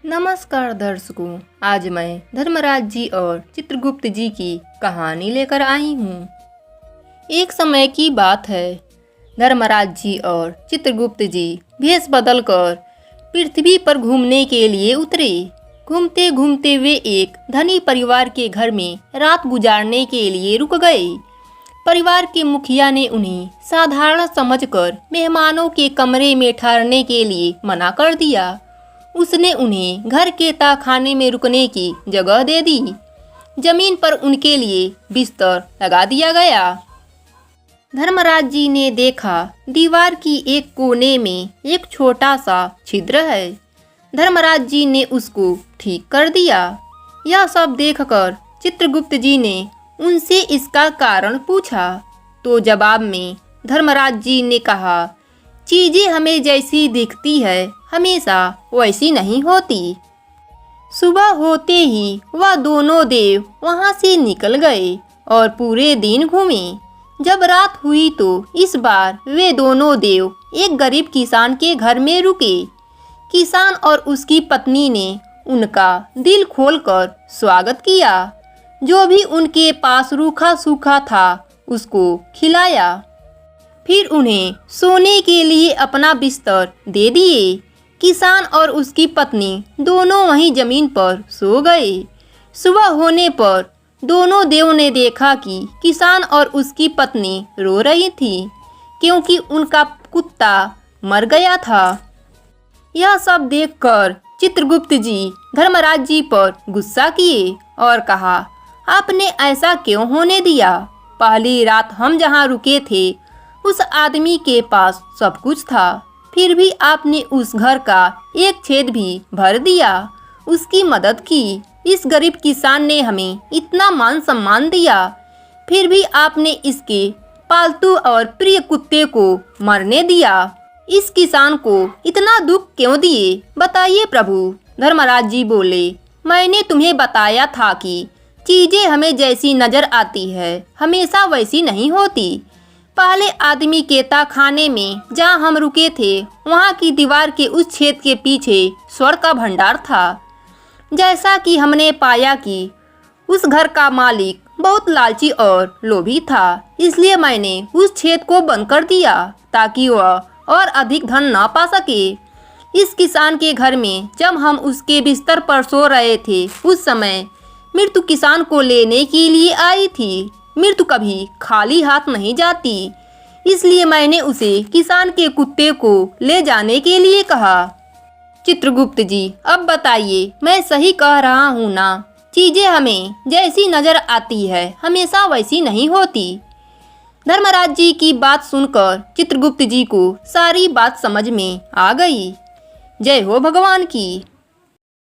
नमस्कार दर्शकों, आज मैं धर्मराज जी और चित्रगुप्त जी की कहानी लेकर आई हूँ। एक समय की बात है, धर्मराज जी और चित्रगुप्त जी भेष बदलकर पृथ्वी पर घूमने के लिए उतरे। घूमते घूमते वे एक धनी परिवार के घर में रात गुजारने के लिए रुक गए। परिवार के मुखिया ने उन्हें साधारण समझकर मेहमानों के कमरे में ठहरने के लिए मना कर दिया। उसने उन्हें घर के तहखाने में रुकने की जगह दे दी। जमीन पर उनके लिए बिस्तर लगा दिया गया। धर्मराज जी ने देखा, दीवार की एक कोने में एक छोटा सा छिद्र है। धर्मराज जी ने उसको ठीक कर दिया। यह सब देखकर चित्रगुप्त जी ने उनसे इसका कारण पूछा, तो जवाब में धर्मराज जी ने कहा, चीजें हमें जैसी दिखती है हमेशा वैसी नहीं होती। सुबह होते ही वह दोनों देव वहां से निकल गए और पूरे दिन घूमे। जब रात हुई तो इस बार वे दोनों देव एक गरीब किसान के घर में रुके। किसान और उसकी पत्नी ने उनका दिल खोलकर स्वागत किया। जो भी उनके पास रूखा सूखा था उसको खिलाया। फिर उन्हें सोने के लिए अपना बिस्तर दे दिए। किसान और उसकी पत्नी दोनों वहीं जमीन पर सो गए। सुबह होने पर दोनों देव ने देखा कि किसान और उसकी पत्नी रो रही थी, क्योंकि उनका कुत्ता मर गया था। यह सब देखकर चित्रगुप्त जी धर्मराज जी पर गुस्सा किए और कहा, आपने ऐसा क्यों होने दिया? पहली रात हम जहाँ रुके थे उस आदमी के पास सब कुछ था, फिर भी आपने उस घर का एक छेद भी भर दिया, उसकी मदद की। इस गरीब किसान ने हमें इतना मान सम्मान दिया, फिर भी आपने इसके पालतू और प्रिय कुत्ते को मरने दिया। इस किसान को इतना दुख क्यों दिए, बताइए प्रभु। धर्मराज जी बोले, मैंने तुम्हें बताया था कि चीजें हमें जैसी नजर आती है हमेशा वैसी नहीं होती। पहले आदमी के तहखाने में जहाँ हम रुके थे वहाँ की दीवार के उस छेद के पीछे स्वर्ण का भंडार था। जैसा कि हमने पाया कि उस घर का मालिक बहुत लालची और लोभी था, इसलिए मैंने उस छेद को बंद कर दिया ताकि वह और अधिक धन न पा सके। इस किसान के घर में जब हम उसके बिस्तर पर सो रहे थे उस समय मृत्यु किसान को लेने के लिए आई थी। मृत्यु कभी खाली हाथ नहीं जाती, इसलिए मैंने उसे किसान के कुत्ते को ले जाने के लिए कहा। चित्रगुप्त जी, अब बताइए मैं सही कह रहा हूँ ना? चीजें हमें जैसी नजर आती है हमेशा वैसी नहीं होती। धर्मराज जी की बात सुनकर चित्रगुप्त जी को सारी बात समझ में आ गई। जय हो भगवान की।